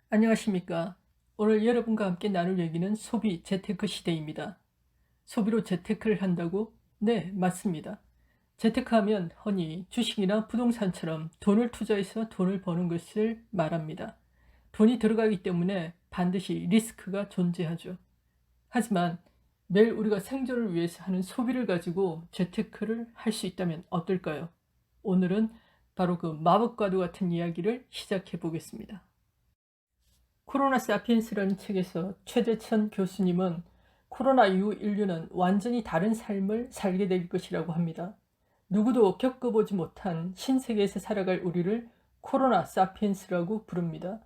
안녕하십니까. 오늘 여러분과 함께 나눌 얘기는 소비 재테크 시대입니다. 소비로 재테크를 한다고? 네, 맞습니다. 재테크하면 흔히 주식이나 부동산처럼 돈을 투자해서 돈을 버는 것을 말합니다. 돈이 들어가기 때문에 반드시 리스크가 존재하죠. 하지만 매일 우리가 생존을 위해서 하는 소비를 가지고 재테크를 할 수 있다면 어떨까요? 오늘은 바로 그 마법과도 같은 이야기를 시작해 보겠습니다. 코로나 사피엔스라는 책에서 최재천 교수님은 코로나 이후 인류는 완전히 다른 삶을 살게 될 것이라고 합니다. 누구도 겪어보지 못한 신세계에서 살아갈 우리를 코로나 사피엔스라고 부릅니다.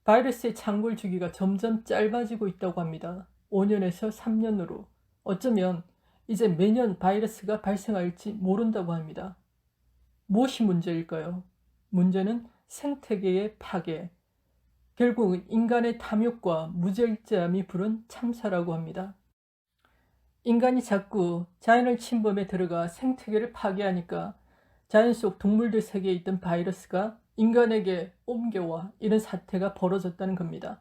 바이러스의 창궐 주기가 점점 짧아지고 있다고 합니다. 5년에서 3년으로. 어쩌면 이제 매년 바이러스가 발생할지 모른다고 합니다. 무엇이 문제일까요? 문제는 생태계의 파괴, 결국은 인간의 탐욕과 무절제함이 부른 참사라고 합니다. 인간이 자꾸 자연을 침범해 들어가 생태계를 파괴하니까 자연 속 동물들 세계에 있던 바이러스가 인간에게 옮겨와 이런 사태가 벌어졌다는 겁니다.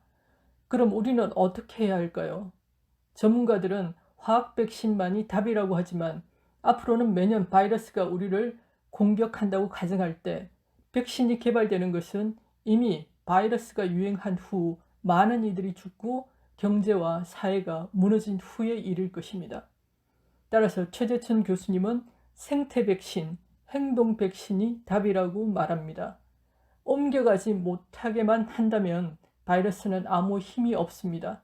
그럼 우리는 어떻게 해야 할까요? 전문가들은 화학 백신만이 답이라고 하지만 앞으로는 매년 바이러스가 우리를 공격한다고 가정할 때 백신이 개발되는 것은 이미 바이러스가 유행한 후 많은 이들이 죽고 경제와 사회가 무너진 후의 일일 것입니다. 따라서 최재천 교수님은 생태 백신, 행동 백신이 답이라고 말합니다. 옮겨가지 못하게만 한다면 바이러스는 아무 힘이 없습니다.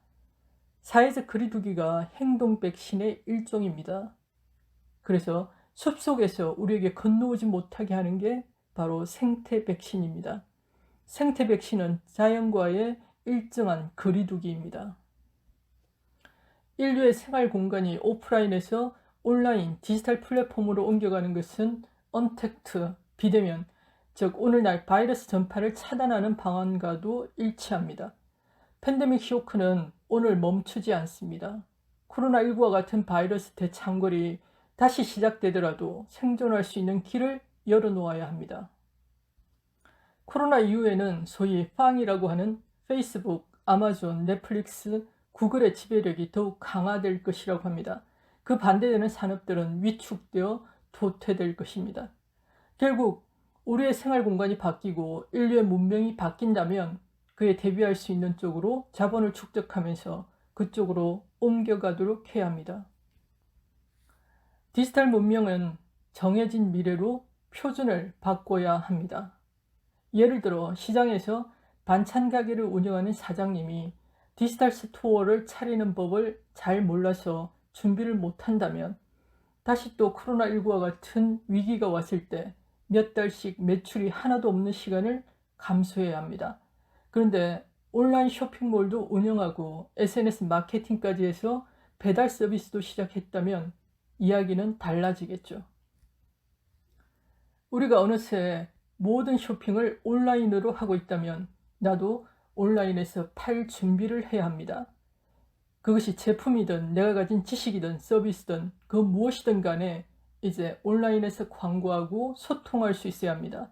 사회적 거리두기가 행동 백신의 일종입니다. 그래서 숲속에서 우리에게 건너오지 못하게 하는 게 바로 생태 백신입니다. 생태 백신은 자연과의 일정한 거리두기입니다. 인류의 생활 공간이 오프라인에서 온라인 디지털 플랫폼으로 옮겨가는 것은 언택트, 비대면, 즉 오늘날 바이러스 전파를 차단하는 방안과도 일치합니다. 팬데믹 쇼크는 오늘 멈추지 않습니다. 코로나19와 같은 바이러스 대창궐이 다시 시작되더라도 생존할 수 있는 길을 열어놓아야 합니다. 코로나 이후에는 소위 팡이라고 하는 페이스북, 아마존, 넷플릭스, 구글의 지배력이 더욱 강화될 것이라고 합니다. 그 반대되는 산업들은 위축되어 도태될 것입니다. 결국 우리의 생활 공간이 바뀌고 인류의 문명이 바뀐다면 그에 대비할 수 있는 쪽으로 자본을 축적하면서 그쪽으로 옮겨가도록 해야 합니다. 디지털 문명은 정해진 미래로 표준을 바꿔야 합니다. 예를 들어 시장에서 반찬 가게를 운영하는 사장님이 디지털 스토어를 차리는 법을 잘 몰라서 준비를 못한다면 다시 또 코로나19와 같은 위기가 왔을 때 몇 달씩 매출이 하나도 없는 시간을 감수해야 합니다. 그런데 온라인 쇼핑몰도 운영하고 SNS 마케팅까지 해서 배달 서비스도 시작했다면 이야기는 달라지겠죠. 우리가 어느새 모든 쇼핑을 온라인으로 하고 있다면 나도 온라인에서 팔 준비를 해야 합니다. 그것이 제품이든 내가 가진 지식이든 서비스든 그 무엇이든 간에 이제 온라인에서 광고하고 소통할 수 있어야 합니다.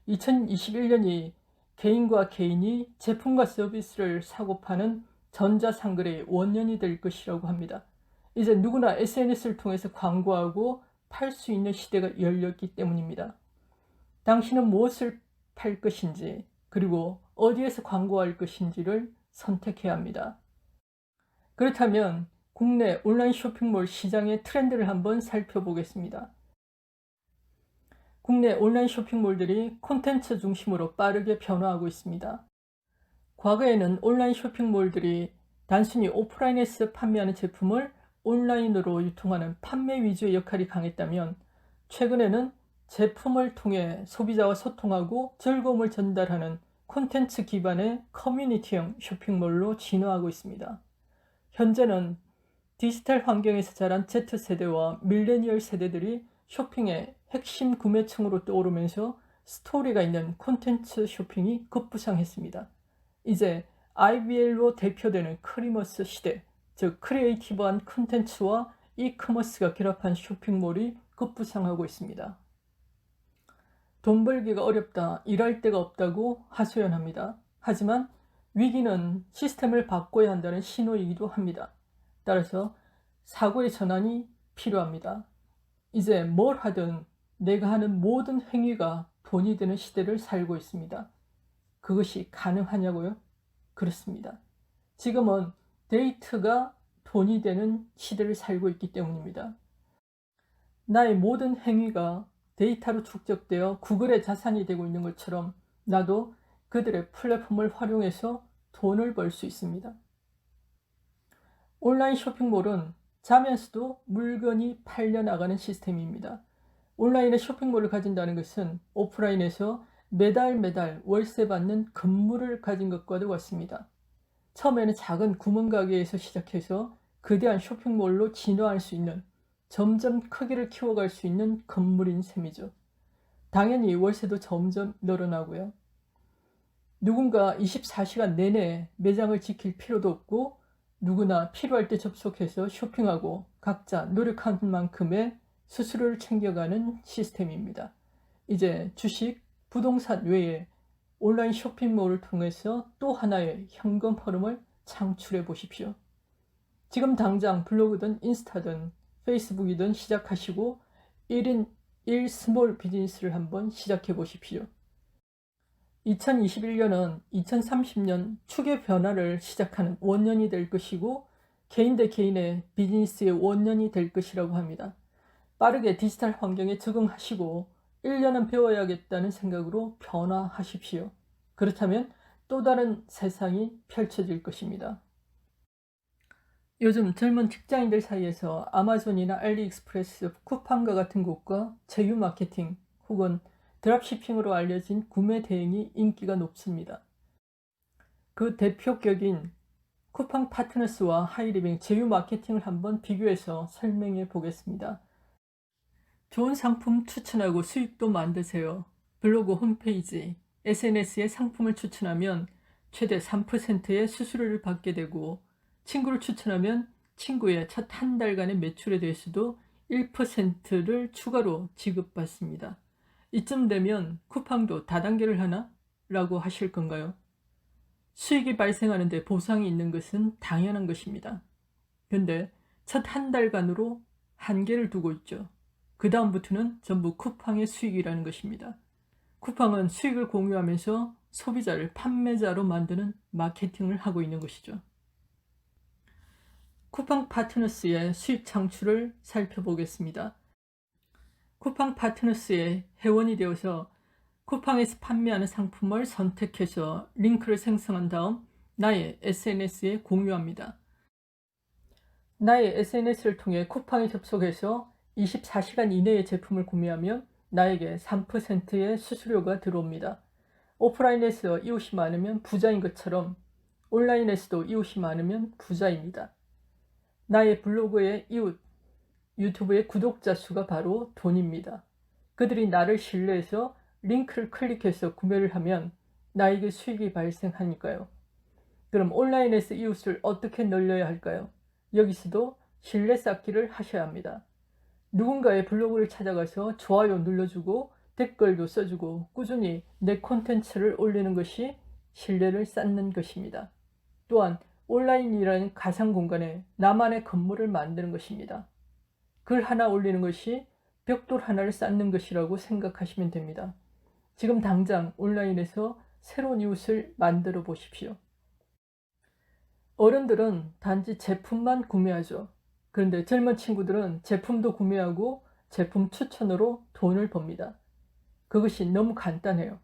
2021년이 개인과 개인이 제품과 서비스를 사고 파는 전자상거래의 원년이 될 것이라고 합니다. 이제 누구나 SNS를 통해서 광고하고 팔 수 있는 시대가 열렸기 때문입니다. 당신은 무엇을 팔 것인지 그리고 어디에서 광고할 것인지를 선택해야 합니다. 그렇다면 국내 온라인 쇼핑몰 시장의 트렌드를 한번 살펴보겠습니다. 국내 온라인 쇼핑몰들이 콘텐츠 중심으로 빠르게 변화하고 있습니다. 과거에는 온라인 쇼핑몰들이 단순히 오프라인에서 판매하는 제품을 온라인으로 유통하는 판매 위주의 역할이 강했다면 최근에는 제품을 통해 소비자와 소통하고 즐거움을 전달하는 콘텐츠 기반의 커뮤니티형 쇼핑몰로 진화하고 있습니다. 현재는 디지털 환경에서 자란 Z세대와 밀레니얼 세대들이 쇼핑의 핵심 구매층으로 떠오르면서 스토리가 있는 콘텐츠 쇼핑이 급부상했습니다. 이제 IBL로 대표되는 크리머스 시대, 즉 크리에이티브한 콘텐츠와 이커머스가 결합한 쇼핑몰이 급부상하고 있습니다. 돈 벌기가 어렵다, 일할 데가 없다고 하소연합니다. 하지만 위기는 시스템을 바꿔야 한다는 신호이기도 합니다. 따라서 사고의 전환이 필요합니다. 이제 뭘 하든 내가 하는 모든 행위가 돈이 되는 시대를 살고 있습니다. 그것이 가능하냐고요? 그렇습니다. 지금은 데이터가 돈이 되는 시대를 살고 있기 때문입니다. 나의 모든 행위가 데이터로 축적되어 구글의 자산이 되고 있는 것처럼 나도 그들의 플랫폼을 활용해서 돈을 벌 수 있습니다. 온라인 쇼핑몰은 자면서도 물건이 팔려나가는 시스템입니다. 온라인에 쇼핑몰을 가진다는 것은 오프라인에서 매달 월세 받는 건물을 가진 것과도 같습니다. 처음에는 작은 구멍가게에서 시작해서 거대한 쇼핑몰로 진화할 수 있는, 점점 크기를 키워갈 수 있는 건물인 셈이죠. 당연히 월세도 점점 늘어나고요. 누군가 24시간 내내 매장을 지킬 필요도 없고 누구나 필요할 때 접속해서 쇼핑하고 각자 노력한 만큼의 수수료를 챙겨가는 시스템입니다. 이제 주식, 부동산 외에 온라인 쇼핑몰을 통해서 또 하나의 현금 흐름을 창출해 보십시오. 지금 당장 블로그든 인스타든 페이스북이든 시작하시고 1인 1 스몰 비즈니스를 한번 시작해 보십시오. 2021년은 2030년 축의 변화를 시작하는 원년이 될 것이고 개인 대 개인의 비즈니스의 원년이 될 것이라고 합니다. 빠르게 디지털 환경에 적응하시고 1년은 배워야겠다는 생각으로 변화하십시오. 그렇다면 또 다른 세상이 펼쳐질 것입니다. 요즘 젊은 직장인들 사이에서 아마존이나 알리익스프레스, 쿠팡과 같은 곳과 제휴 마케팅 혹은 드랍시핑으로 알려진 구매 대행이 인기가 높습니다. 그 대표격인 쿠팡 파트너스와 하이리빙 제휴 마케팅을 한번 비교해서 설명해 보겠습니다. 좋은 상품 추천하고 수익도 만드세요. 블로그 홈페이지, SNS에 상품을 추천하면 최대 3%의 수수료를 받게 되고 친구를 추천하면 친구의 첫 한 달간의 매출에 대해서도 1%를 추가로 지급받습니다. 이쯤 되면 쿠팡도 다단계를 하나? 라고 하실 건가요? 수익이 발생하는데 보상이 있는 것은 당연한 것입니다. 근데 첫 한 달간으로 한계를 두고 있죠. 그 다음부터는 전부 쿠팡의 수익이라는 것입니다. 쿠팡은 수익을 공유하면서 소비자를 판매자로 만드는 마케팅을 하고 있는 것이죠. 쿠팡 파트너스의 수익 창출을 살펴보겠습니다. 쿠팡 파트너스의 회원이 되어서 쿠팡에서 판매하는 상품을 선택해서 링크를 생성한 다음 나의 SNS에 공유합니다. 나의 SNS를 통해 쿠팡에 접속해서 24시간 이내에 제품을 구매하면 나에게 3%의 수수료가 들어옵니다. 오프라인에서 이웃이 많으면 부자인 것처럼 온라인에서도 이웃이 많으면 부자입니다. 나의 블로그의 이웃, 유튜브의 구독자 수가 바로 돈입니다. 그들이 나를 신뢰해서 링크를 클릭해서 구매를 하면 나에게 수익이 발생하니까요. 그럼 온라인에서 이웃을 어떻게 늘려야 할까요? 여기서도 신뢰 쌓기를 하셔야 합니다. 누군가의 블로그를 찾아가서 좋아요 눌러주고 댓글도 써주고 꾸준히 내 콘텐츠를 올리는 것이 신뢰를 쌓는 것입니다. 또한 온라인이라는 가상 공간에 나만의 건물을 만드는 것입니다. 글 하나 올리는 것이 벽돌 하나를 쌓는 것이라고 생각하시면 됩니다. 지금 당장 온라인에서 새로운 이웃을 만들어 보십시오. 어른들은 단지 제품만 구매하죠. 그런데 젊은 친구들은 제품도 구매하고 제품 추천으로 돈을 법니다. 그것이 너무 간단해요.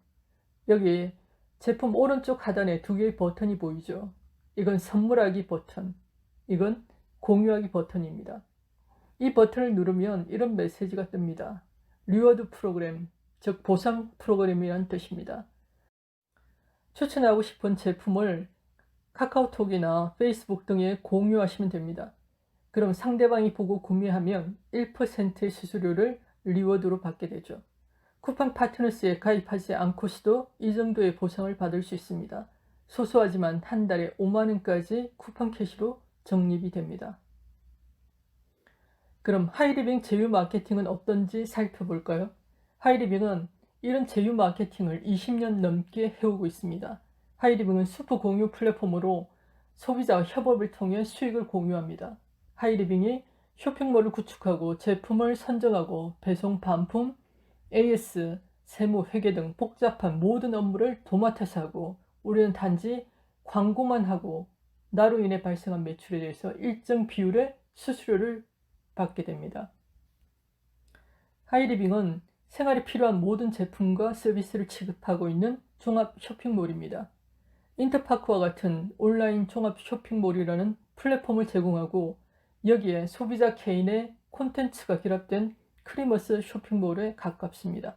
여기 제품 오른쪽 하단에 두 개의 버튼이 보이죠. 이건 선물하기 버튼, 이건 공유하기 버튼입니다. 이 버튼을 누르면 이런 메시지가 뜹니다. 리워드 프로그램, 즉 보상 프로그램이라는 뜻입니다. 추천하고 싶은 제품을 카카오톡이나 페이스북 등에 공유하시면 됩니다. 그럼 상대방이 보고 구매하면 1%의 수수료를 리워드로 받게 되죠. 쿠팡 파트너스에 가입하지 않고서도 이 정도의 보상을 받을 수 있습니다. 소소하지만 한 달에 5만 원까지 쿠팡 캐시로 적립이 됩니다. 그럼 하이리빙 제휴 마케팅은 어떤지 살펴볼까요? 하이리빙은 이런 제휴 마케팅을 20년 넘게 해오고 있습니다. 하이리빙은 수프 공유 플랫폼으로 소비자와 협업을 통해 수익을 공유합니다. 하이리빙이 쇼핑몰을 구축하고 제품을 선정하고 배송, 반품, AS, 세무, 회계 등 복잡한 모든 업무를 도맡아서 하고 우리는 단지 광고만 하고 나로 인해 발생한 매출에 대해서 일정 비율의 수수료를 받게 됩니다. 하이리빙은 생활에 필요한 모든 제품과 서비스를 취급하고 있는 종합 쇼핑몰입니다. 인터파크와 같은 온라인 종합 쇼핑몰이라는 플랫폼을 제공하고 여기에 소비자 개인의 콘텐츠가 결합된 크리머스 쇼핑몰에 가깝습니다.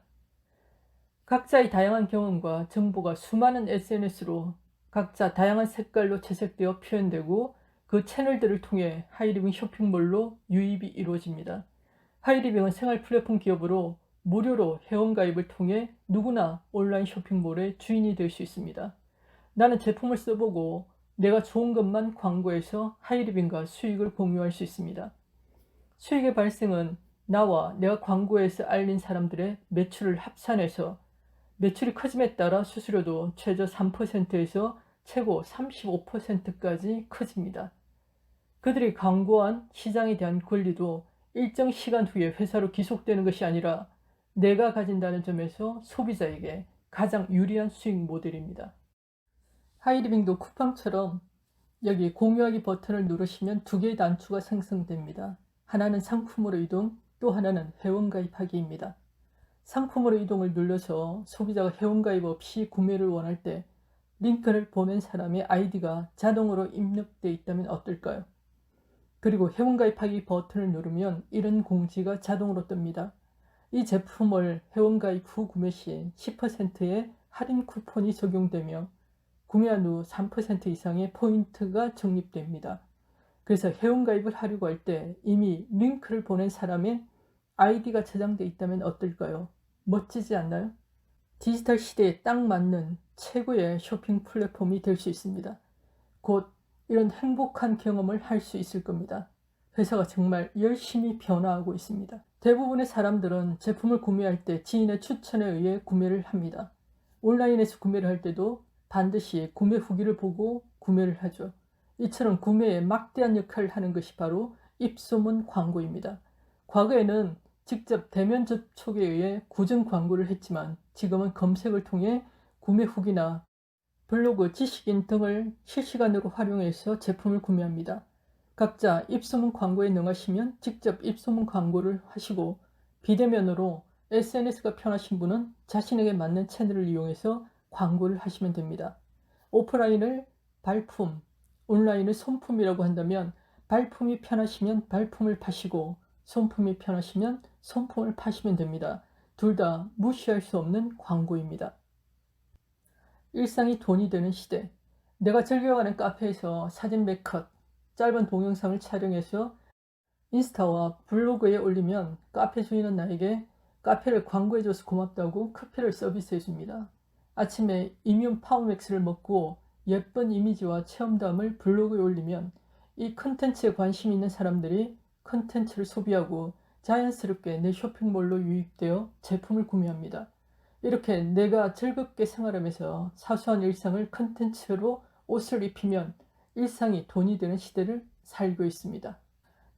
각자의 다양한 경험과 정보가 수많은 SNS로 각자 다양한 색깔로 채색되어 표현되고 그 채널들을 통해 하이리빙 쇼핑몰로 유입이 이루어집니다. 하이리빙은 생활 플랫폼 기업으로 무료로 회원가입을 통해 누구나 온라인 쇼핑몰의 주인이 될 수 있습니다. 나는 제품을 써보고 내가 좋은 것만 광고해서 하이리빙과 수익을 공유할 수 있습니다. 수익의 발생은 나와 내가 광고해서 알린 사람들의 매출을 합산해서 매출이 커짐에 따라 수수료도 최저 3%에서 최고 35%까지 커집니다. 그들이 광고한 시장에 대한 권리도 일정 시간 후에 회사로 기속되는 것이 아니라 내가 가진다는 점에서 소비자에게 가장 유리한 수익 모델입니다. 하이리빙도 쿠팡처럼 여기 공유하기 버튼을 누르시면 두 개의 단추가 생성됩니다. 하나는 상품으로 이동, 또 하나는 회원가입하기입니다. 상품으로 이동을 눌러서 소비자가 회원가입 없이 구매를 원할 때 링크를 보낸 사람의 아이디가 자동으로 입력되어 있다면 어떨까요? 그리고 회원가입하기 버튼을 누르면 이런 공지가 자동으로 뜹니다. 이 제품을 회원가입 후 구매 시 10%의 할인 쿠폰이 적용되며 구매한 후 3% 이상의 포인트가 적립됩니다. 그래서 회원가입을 하려고 할 때 이미 링크를 보낸 사람의 아이디가 저장되어 있다면 어떨까요? 멋지지 않나요? 디지털 시대에 딱 맞는 최고의 쇼핑 플랫폼이 될 수 있습니다. 곧 이런 행복한 경험을 할 수 있을 겁니다. 회사가 정말 열심히 변화하고 있습니다. 대부분의 사람들은 제품을 구매할 때 지인의 추천에 의해 구매를 합니다. 온라인에서 구매를 할 때도 반드시 구매 후기를 보고 구매를 하죠. 이처럼 구매에 막대한 역할을 하는 것이 바로 입소문 광고입니다. 과거에는 직접 대면 접촉에 의해 구정 광고를 했지만 지금은 검색을 통해 구매 후기나 블로그, 지식인 등을 실시간으로 활용해서 제품을 구매합니다. 각자 입소문 광고에 능하시면 직접 입소문 광고를 하시고 비대면으로 SNS가 편하신 분은 자신에게 맞는 채널을 이용해서 광고를 하시면 됩니다. 오프라인을 발품, 온라인을 손품이라고 한다면 발품이 편하시면 발품을 파시고 손품이 편하시면 손품을 파시면 됩니다. 둘 다 무시할 수 없는 광고입니다. 일상이 돈이 되는 시대. 내가 즐겨가는 카페에서 사진 몇 컷, 짧은 동영상을 촬영해서 인스타와 블로그에 올리면 카페 주인은 나에게 카페를 광고해줘서 고맙다고 커피를 서비스해줍니다. 아침에 이뮨 파워맥스를 먹고 예쁜 이미지와 체험담을 블로그에 올리면 이 컨텐츠에 관심 있는 사람들이 컨텐츠를 소비하고 자연스럽게 내 쇼핑몰로 유입되어 제품을 구매합니다. 이렇게 내가 즐겁게 생활하면서 사소한 일상을 컨텐츠로 옷을 입히면 일상이 돈이 되는 시대를 살고 있습니다.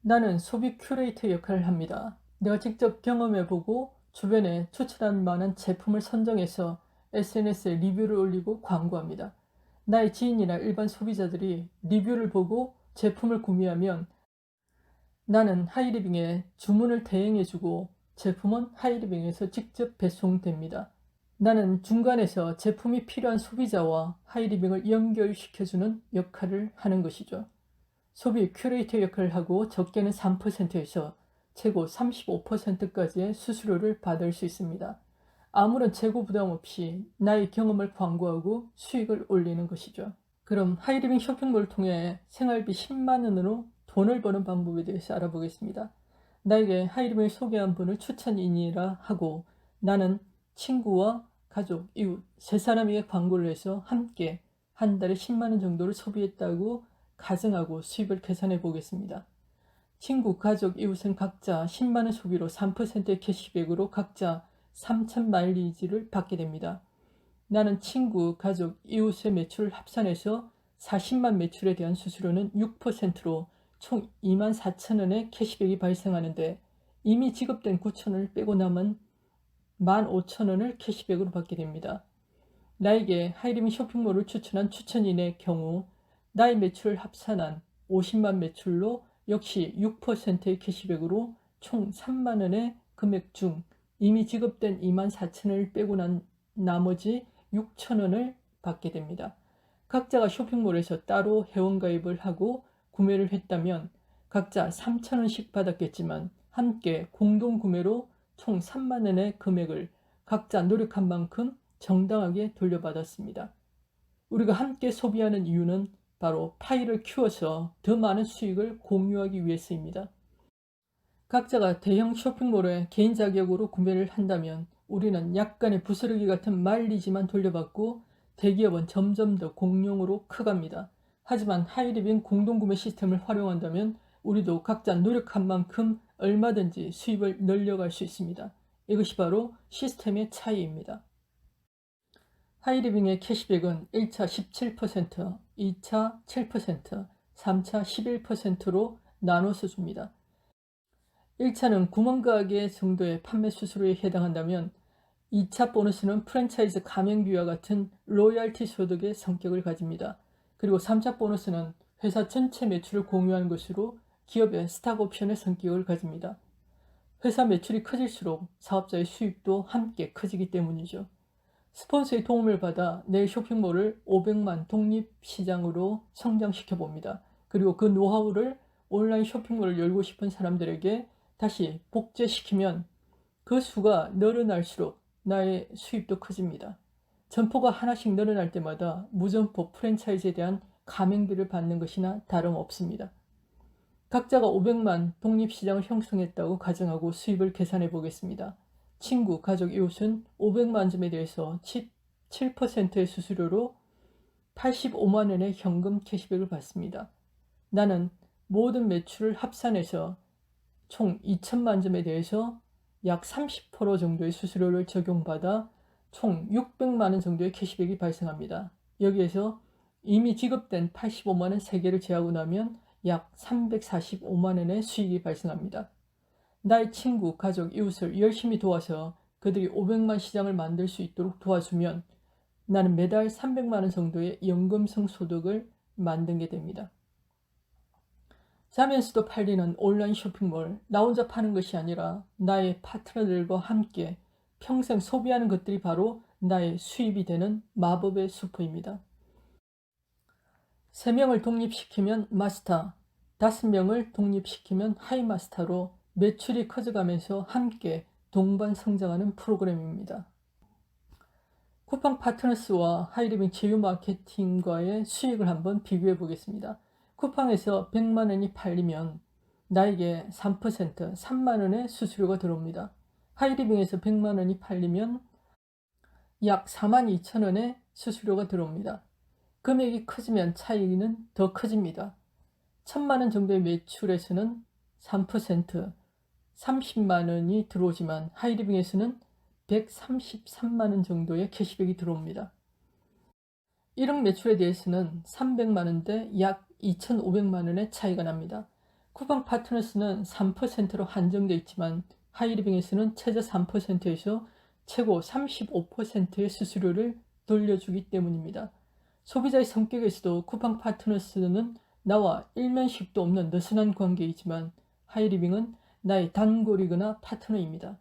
나는 소비 큐레이터 역할을 합니다. 내가 직접 경험해보고 주변에 추천할 만한 제품을 선정해서 SNS에 리뷰를 올리고 광고합니다. 나의 지인이나 일반 소비자들이 리뷰를 보고 제품을 구매하면 나는 하이리빙에 주문을 대행해주고 제품은 하이리빙에서 직접 배송됩니다. 나는 중간에서 제품이 필요한 소비자와 하이리빙을 연결시켜주는 역할을 하는 것이죠. 소비 큐레이터 역할을 하고 적게는 3%에서 최고 35%까지의 수수료를 받을 수 있습니다. 아무런 재고 부담 없이 나의 경험을 광고하고 수익을 올리는 것이죠. 그럼 하이리빙 쇼핑몰을 통해 생활비 10만 원으로 돈을 버는 방법에 대해서 알아보겠습니다. 나에게 하이리빙을 소개한 분을 추천인이라 하고 나는 친구와 가족, 이웃, 세 사람에게 광고를 해서 함께 한 달에 10만 원 정도를 소비했다고 가정하고 수입을 계산해 보겠습니다. 친구, 가족, 이웃은 각자 10만 원 소비로 3%의 캐시백으로 각자 3,000 마일리지를 받게 됩니다. 나는 친구, 가족, 이웃의 매출을 합산해서 40만 매출에 대한 수수료는 6%로 총 24,000원의 캐시백이 발생하는데 이미 지급된 9,000원을 빼고 남은 15,000원을 캐시백으로 받게 됩니다. 나에게 하이리빙 쇼핑몰을 추천한 추천인의 경우 나의 매출을 합산한 50만 매출로 역시 6%의 캐시백으로 총 3만원의 금액 중 이미 지급된 24,000원을 빼고 난 나머지 6,000원을 받게 됩니다. 각자가 쇼핑몰에서 따로 회원가입을 하고 구매를 했다면 각자 3,000원씩 받았겠지만 함께 공동구매로 총 3만원의 금액을 각자 노력한 만큼 정당하게 돌려받았습니다. 우리가 함께 소비하는 이유는 바로 파이를 키워서 더 많은 수익을 공유하기 위해서입니다. 각자가 대형 쇼핑몰에 개인 자격으로 구매를 한다면 우리는 약간의 부스러기 같은 마일리지만 돌려받고 대기업은 점점 더 공룡으로 커갑니다. 하지만 하이리빙 공동구매 시스템을 활용한다면 우리도 각자 노력한 만큼 얼마든지 수입을 늘려갈 수 있습니다. 이것이 바로 시스템의 차이입니다. 하이리빙의 캐시백은 1차 17%, 2차 7%, 3차 11%로 나눠서 줍니다. 1차는 구멍가게 정도의 판매 수수료에 해당한다면 2차 보너스는 프랜차이즈 가맹비와 같은 로열티 소득의 성격을 가집니다. 그리고 3차 보너스는 회사 전체 매출을 공유하는 것으로 기업의 스탁 옵션의 성격을 가집니다. 회사 매출이 커질수록 사업자의 수입도 함께 커지기 때문이죠. 스폰서의 도움을 받아 내 쇼핑몰을 500만 독립시장으로 성장시켜 봅니다. 그리고 그 노하우를 온라인 쇼핑몰을 열고 싶은 사람들에게 다시 복제시키면 그 수가 늘어날수록 나의 수입도 커집니다. 점포가 하나씩 늘어날 때마다 무점포 프랜차이즈에 대한 가맹비를 받는 것이나 다름없습니다. 각자가 500만 독립시장을 형성했다고 가정하고 수입을 계산해 보겠습니다. 친구, 가족, 이웃은 500만 점에 대해서 7%의 수수료로 85만 원의 현금 캐시백을 받습니다. 나는 모든 매출을 합산해서 총 2천만 점에 대해서 약 30% 정도의 수수료를 적용받아 총 600만 원 정도의 캐시백이 발생합니다. 여기에서 이미 지급된 85만 원 3개를 제하고 나면 약 345만 원의 수익이 발생합니다. 나의 친구, 가족, 이웃을 열심히 도와서 그들이 500만 시장을 만들 수 있도록 도와주면 나는 매달 300만 원 정도의 연금성 소득을 만들게 됩니다. 자면서도 팔리는 온라인 쇼핑몰, 나 혼자 파는 것이 아니라 나의 파트너들과 함께 평생 소비하는 것들이 바로 나의 수입이 되는 마법의 수포입니다. 3명을 독립시키면 마스터, 5명을 독립시키면 하이마스터로 매출이 커져가면서 함께 동반 성장하는 프로그램입니다. 쿠팡 파트너스와 하이리빙 제휴 마케팅과의 수익을 한번 비교해 보겠습니다. 쿠팡에서 100만 원이 팔리면 나에게 3%, 3만 원의 수수료가 들어옵니다. 하이리빙에서 100만 원이 팔리면 약 4만 2천 원의 수수료가 들어옵니다. 금액이 커지면 차이는 더 커집니다. 1,000만 원 정도의 매출에서는 3%, 30만 원이 들어오지만 하이리빙에서는 133만 원 정도의 캐시백이 들어옵니다. 1억 매출에 대해서는 300만 원대 약 2,500만 원의 차이가 납니다. 쿠팡 파트너스는 3%로 한정되어 있지만 하이리빙에서는 최저 3%에서 최고 35%의 수수료를 돌려주기 때문입니다. 소비자의 성격에서도 쿠팡 파트너스는 나와 일면식도 없는 느슨한 관계이지만 하이리빙은 나의 단골이거나 파트너입니다.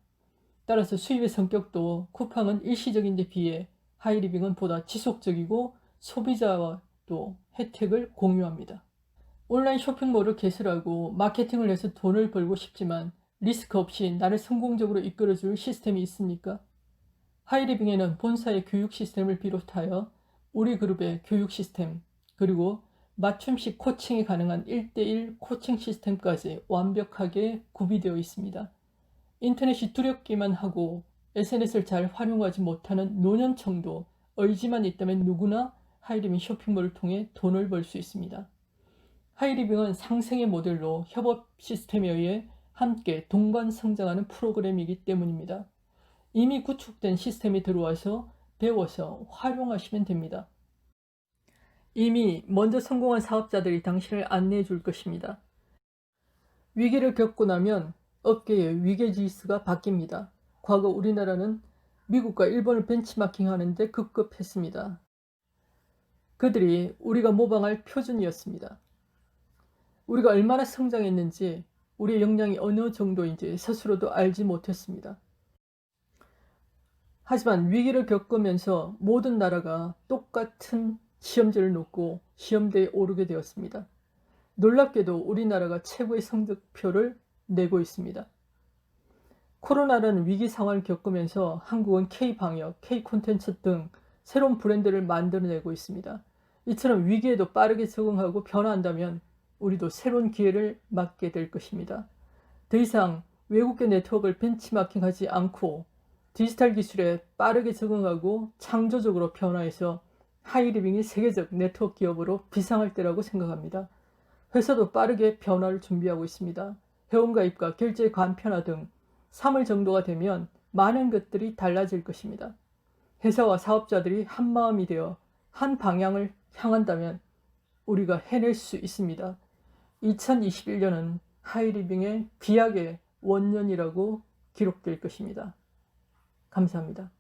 따라서 수입의 성격도 쿠팡은 일시적인 데 비해 하이리빙은 보다 지속적이고 소비자와 또 혜택을 공유합니다. 온라인 쇼핑몰을 개설하고 마케팅을 해서 돈을 벌고 싶지만 리스크 없이 나를 성공적으로 이끌어줄 시스템이 있습니까? 하이리빙에는 본사의 교육 시스템을 비롯하여 우리 그룹의 교육 시스템, 그리고 맞춤식 코칭이 가능한 1:1 코칭 시스템까지 완벽하게 구비되어 있습니다. 인터넷이 두렵기만 하고 SNS를 잘 활용하지 못하는 노년층도 의지만 있다면 누구나 하이리빙 쇼핑몰을 통해 돈을 벌 수 있습니다. 하이리빙은 상생의 모델로 협업 시스템에 의해 함께 동반 성장하는 프로그램이기 때문입니다. 이미 구축된 시스템이 들어와서 배워서 활용하시면 됩니다. 이미 먼저 성공한 사업자들이 당신을 안내해 줄 것입니다. 위기를 겪고 나면 업계의 위계지수가 바뀝니다. 과거 우리나라는 미국과 일본을 벤치마킹하는 데 급급했습니다. 그들이 우리가 모방할 표준이었습니다. 우리가 얼마나 성장했는지, 우리의 역량이 어느 정도인지 스스로도 알지 못했습니다. 하지만 위기를 겪으면서 모든 나라가 똑같은 시험지를 놓고 시험대에 오르게 되었습니다. 놀랍게도 우리나라가 최고의 성적표를 내고 있습니다. 코로나라는 위기 상황을 겪으면서 한국은 K-방역, K-콘텐츠 등 새로운 브랜드를 만들어내고 있습니다. 이처럼 위기에도 빠르게 적응하고 변화한다면 우리도 새로운 기회를 맞게 될 것입니다. 더 이상 외국계 네트워크를 벤치마킹하지 않고 디지털 기술에 빠르게 적응하고 창조적으로 변화해서 하이리빙이 세계적 네트워크 기업으로 비상할 때라고 생각합니다. 회사도 빠르게 변화를 준비하고 있습니다. 회원가입과 결제 간편화 등 3월 정도가 되면 많은 것들이 달라질 것입니다. 회사와 사업자들이 한마음이 되어 한 방향을 향한다면 우리가 해낼 수 있습니다. 2021년은 하이리빙의 비약의 원년이라고 기록될 것입니다. 감사합니다.